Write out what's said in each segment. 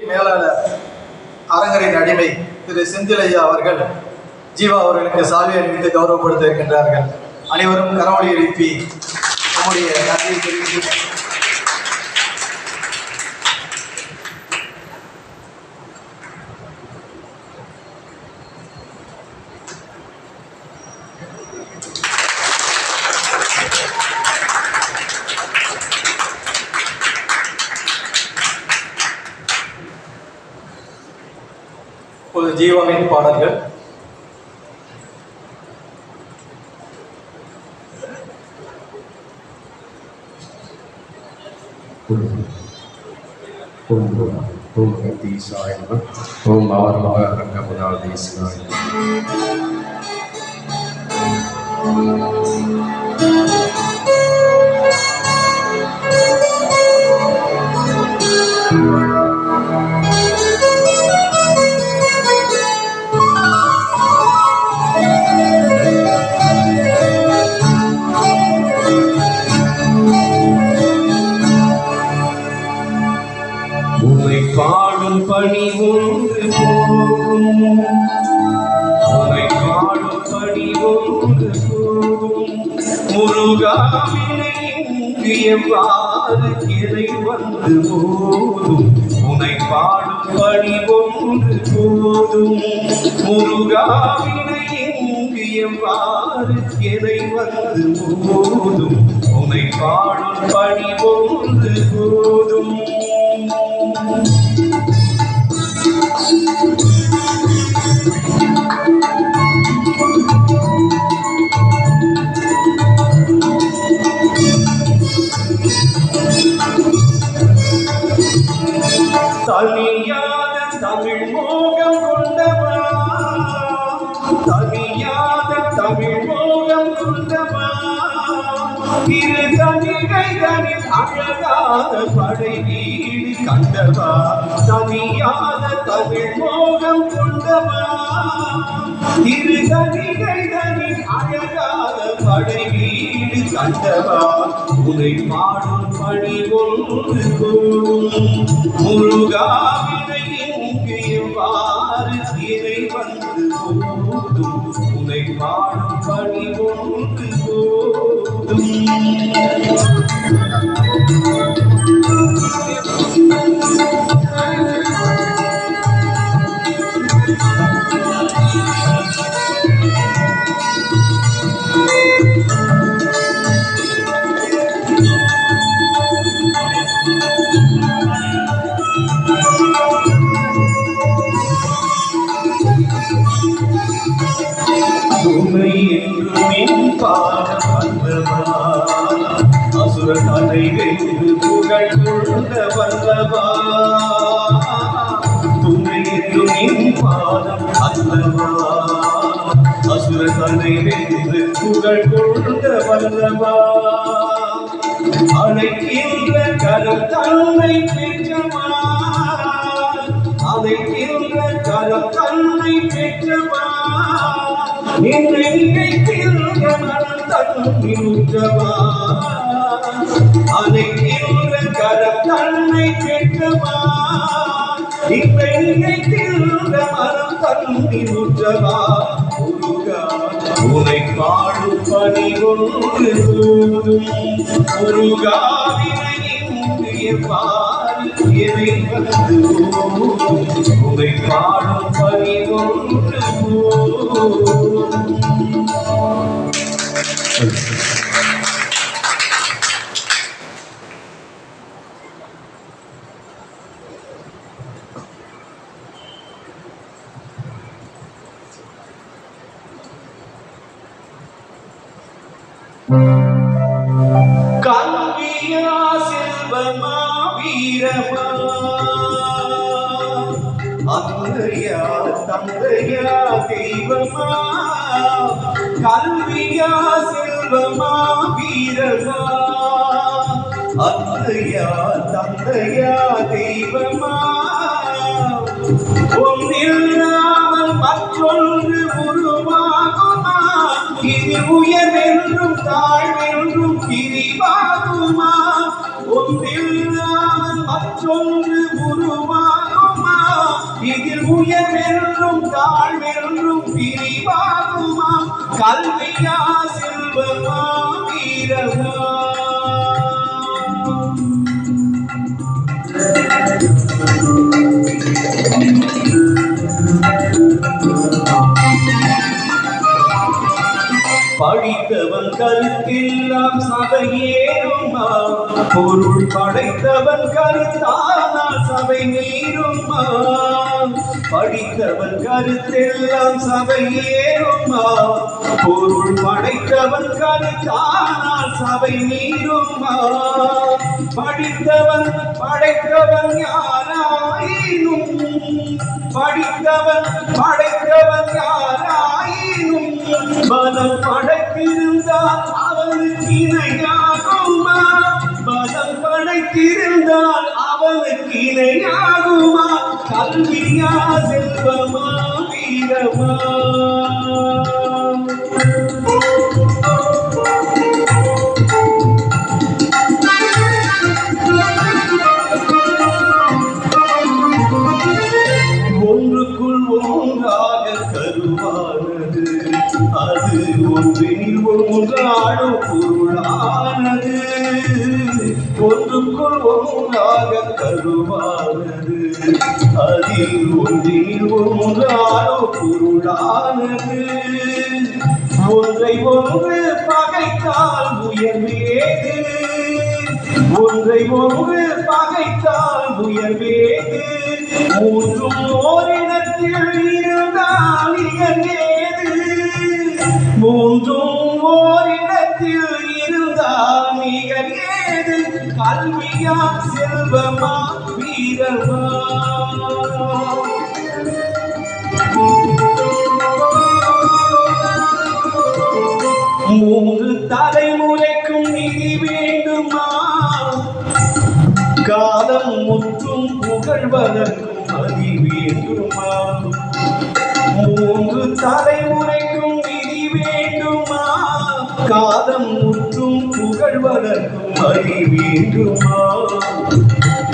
மேலாளர் அரங்கரின் அடிமை திரு செந்திலையா அவர்கள் ஜீவா அவர்களுக்கு சால்வை அணிவித்து கௌரவப்படுத்த இருக்கின்றார்கள். அனைவரும் கரவொலி எழுப்பி நம்முடைய நன்றியை தெரிவித்து ஜீவாவின் பாடல்கள். ஓம் தீசாய நம. ஓம் ஆர்வாக ரங்கபுரால் தீசாய பாடும் பணி ஒன்று போதும், உனை பாடும் பணி ஒன்று போதும். முருகாவினை இங்கு எவ்வாறு கிளை வந்து போதும், உனை பாடும் பணி ஒன்று போதும். முருகாவினை இங்கு எவ்வாறு கிளை வந்து போதும், உனை பாடும் பணி ஒன்று போதும். தனியாத தமிழ் மோகம் கொண்டவா, தனியாத தமிழ் மோகம் கொண்டவா, இரு தனிகை தனில் அழகாத படை வீடு கண்டவா. தனியாத தமிழ் மோகம் கொண்டவா, இரு தனிகை தனில் அழகாத படை வீடு கண்டவா. உனை பாடும் பணி ஒன்று போதும். முருகாவினை இங்கு எவ்வாறு இறை வந்து போதும், உனை பாடும் பணி ஒன்று போதும். துணை என்றும் பாடம் வல்லவா, அசுர தலை வென்று புகழ் கொண்ட வல்லவா. துணை என்றும் பாடம் அல்லவா, அசுர தலை வென்று புகழ் கொண்ட வல்லவா. அழைக்கின்ற கரம் தன்னை பெற்றவா, அழைக்கின்ற கரம் தன்னை பெற்றவா. என்னை நினைக்கின்ற மனம் தன்னின்றவா, அழைக்கின்ற கரம் தன்னை பெற்றவா. என்னை நினைக்கின்ற மனம் தன்னின்றவா. முருகா உனை பாடும் பணி ஒன்று போதும். முருகாவினை இங்கு எவ்வாறு எதை வந்து போதும், உனை பாடும் பணி ஒன்று போதும். கல்வியா செல்வமா வீரமா, அன்னையா தந்தையா தெய்வமா. கல்வியா செல்வமா வீரமா, அன்னையா தந்தையா தெய்வமா. ஒன்றில்லாமல் மற்றொன்று உருவாகுமா, இது உயர்வென்றும் தாழ்வென்றும் பிரிவாகுமா. ஒன்றில்லாமல் மற்றொன்று உருவாகுமா, உயர்வென்றும் தாழ்வென்றும் பிரிவாகுமா கல்வியா செல்வமா வீரமா படித்தவன் கருத்தெல்லாம் சபையேறுமா பொருள் படைத்தவன் கருத்தானால் சபை மீறுமா படித்தவன் கருத்தெல்லாம் சபையேறுமா பொருள் படைத்தவன் கருத்தானால் சபை மீறுமா படித்தவன் படைத்தவன் யாராயினும் படித்தவன் படைத்தவன் யாராயினும் பலம் படைத்திருந்தால் அவனுக்கு இணையாகுமா பலம் படைத்திருந்தால் அவனுக்கு இணையாகுமா கல்வியா செல்வமா வீரமா ஒன்றுக்குள் ஒன்றாக கருவானது அது ஒன்றினில் ஒன்றாடும் பொருளானது ஒன்றுக்குள் ஒன்றாக கருவானது அதில் ஒன்றினில் ஒன்றாடும் பொருளானது ஒன்றை ஒன்று பகைத்தால் உயர்வேது ஒன்றை ஒன்று பகைத்தால் உயர்வேது மூன்றும் ஓரிடத்தில் இருந்தால் நிகழ்ந்தேது மூன்றும் ஓரிடத்தில் இருந்தால் நிகழ்ந்தேது கல்வியா செல்வமா வீரமா மூன்று தலைமுறைக்கும் நிதி வேண்டுமா காலம் முற்றும் புகழ்வதற்கும் அதி வேண்டுமா மூன்று தலைமுறைக்கும் நிதி வேண்டுமா காலம் முற்றும் புகழ்வதற்கும் அதி வேண்டுமா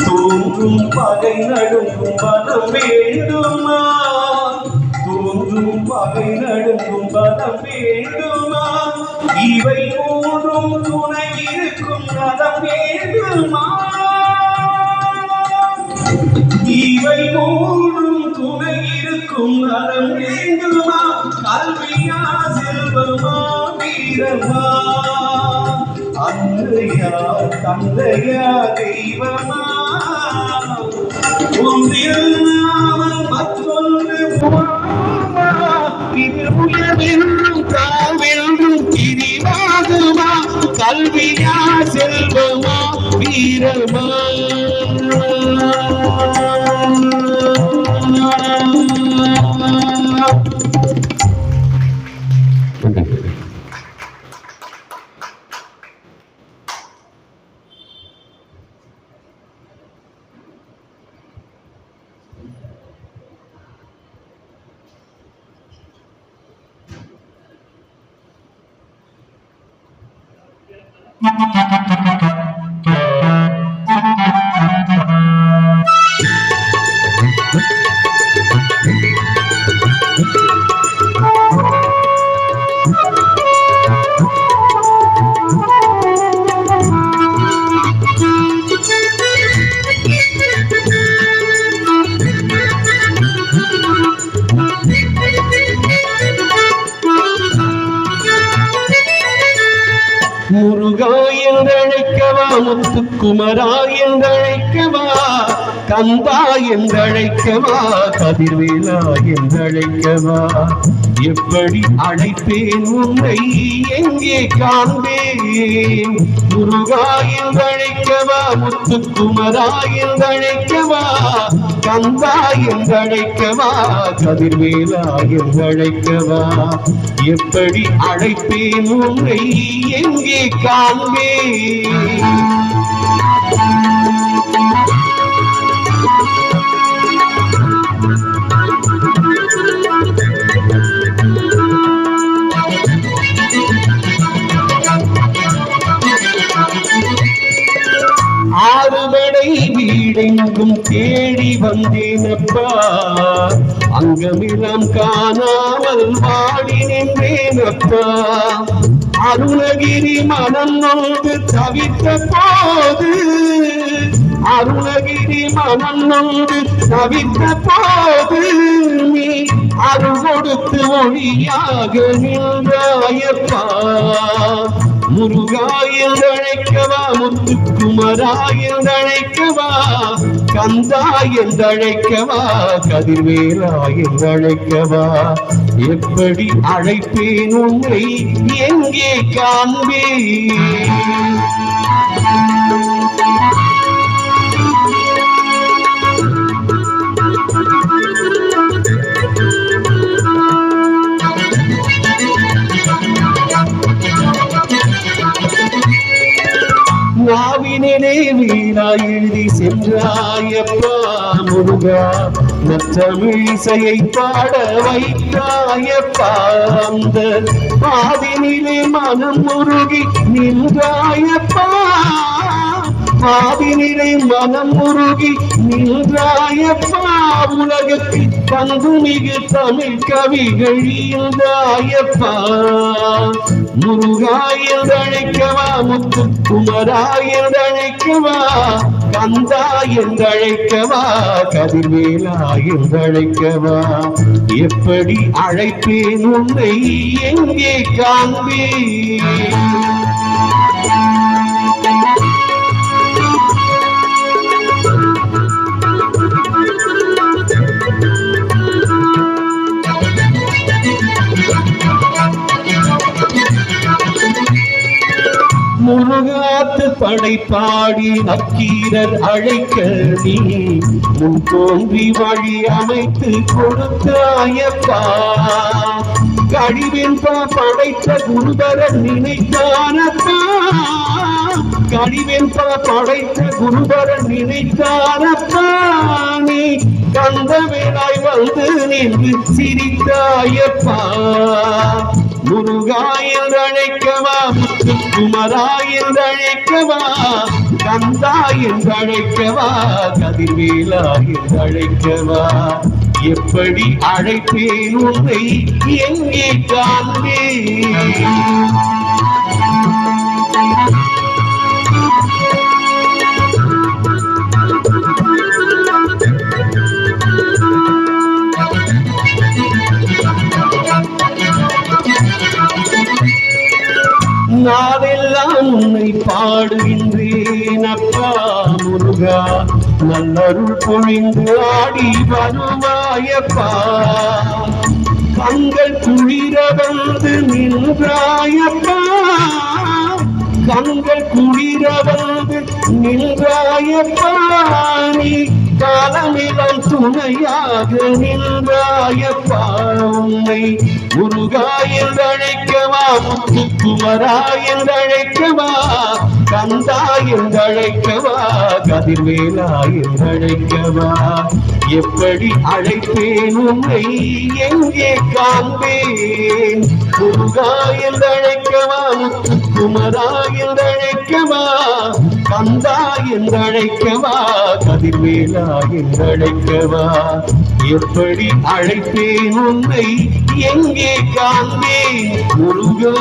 தோன்றும் பகை நடுங்கும் பலம் வேண்டுமா தோன்றும் பகை நடுங்கும் பலம் வேண்டுமா இவை மூன்றும் துணை இருக்கும் நலம் வேண்டுமா இவை மூன்றும் துணை இருக்கும் நலம் வேண்டுமா கல்வியா செல்வமா வீரமா அன்னையா தந்தையா தெய்வமா ஒன்றில் நாமம் மற்றொன்று உயர்வென்றும் தாழ்வென்றும் பிரிவாகுமா கல்வியா செல்வமா வீரமா முருகா என்றழைக்கவா முத்துக்குமரா என்றழைக்கவா கந்தா என்றழைக்கவா கதிர்வேலா என்றழைக்கவா எப்படி அழைப்பேன் உன்னை எங்கே காண்பேன் முருகா என்றழைக்கவா முத்துக்குமரா என்றழைக்கவா கந்தா என்றழைக்கவா கதிர்வேலா என்றழைக்கவா எப்படி அழைப்பேன் உன்னை எங்கே காண்பேன் ஆறுபடை வீடெங்கும் தேடி வந்தேனப்பா அங்கமெல்லாம் காணாமல் வாடி நின்றேனப்பா அருணகிரி மனம் நொந்து தவித்த போது அருணகிரி மனம் நொந்து தவித்த போது நீ அருள் கொடுத்து ஒளியாக நின்றாயப்பா முருகா என்றழைக்கவா முத்துக்குமரா என்றழைக்கவா கந்தா என்றழைக்கவா கதிர்வேலா என்றழைக்கவா எப்படி அழைப்பேன் உன்னை எங்கே காண்பேன் நாவினிலே வீணா எழுதி சென்றாயப்பா முருகா நற்றமிழிசையை பாட வைத்தாயப்பா அந்த பாவினிலே மனம் முருகி நின்றாயப்பா பாவினிலே மனம் முருகி நின்றாயப்பா உலகத்து பங்கு மிகு தமிழ் கவிகள் ஈந்தாயப்பா முருகா என்றழைக்கவா முத்துக்குமரா என்றழைக்கவா கந்தா என்றழைக்கவா கதிர்வேலா என்றழைக்கவா எப்படி அழைப்பேன் உன்னை எங்கே காண்பேன் முருகாத்து படைப்பாடி நக்கீரர் அழைக்க நீ முன் தோன்றி வழி அமைத்து கொடுத்தாயப்பா கழிவென்பா படைத்த குருபரன் நினைத்தானப்பா கழிவென்பா படைத்த குருபரன் நினைத்தானப்பா நீ கந்தவேலாய் வந்து நின்று சிரித்தாயப்பா முருகா என்றழைக்கவா முத்துக்குமரா என்றழைக்கவா கந்தா என்றழைக்கவா கதிர்வேலா என்றழைக்கவா எப்படி அழைப்பேன் உன்னை எங்கே காண்பேன் நாவெல்லாம் உன்னை பாடுகின்றேன் அப்பா முருகா நல்லருள் பொழிந்து ஆடி வருவாயப்பா கண்கள் குளிர வந்து நின்றாயப்பா கண்கள் குளிர வந்து நின்றாயப்பா நீ காலமிலம் துணையாக நின்றாயப்பா உன்னை முருகா என்றழைக்கவா முத்துக்குமரா என்றழைக்கவா கந்தா என்றழைக்கவா கதிர்வேலா என்றழைக்கவா எப்படி அழைப்பேன் உன்னை எங்கே காண்பேன் முருகா என்றழைக்கவா முத்துக்குமரா என்றழைக்கவா கந்தா என்றழைக்கவா கதிர்வேலா என்றழைக்கவா எப்படி அழைப்பேன் உன்னை எங்கே காண்பேன் முருகா.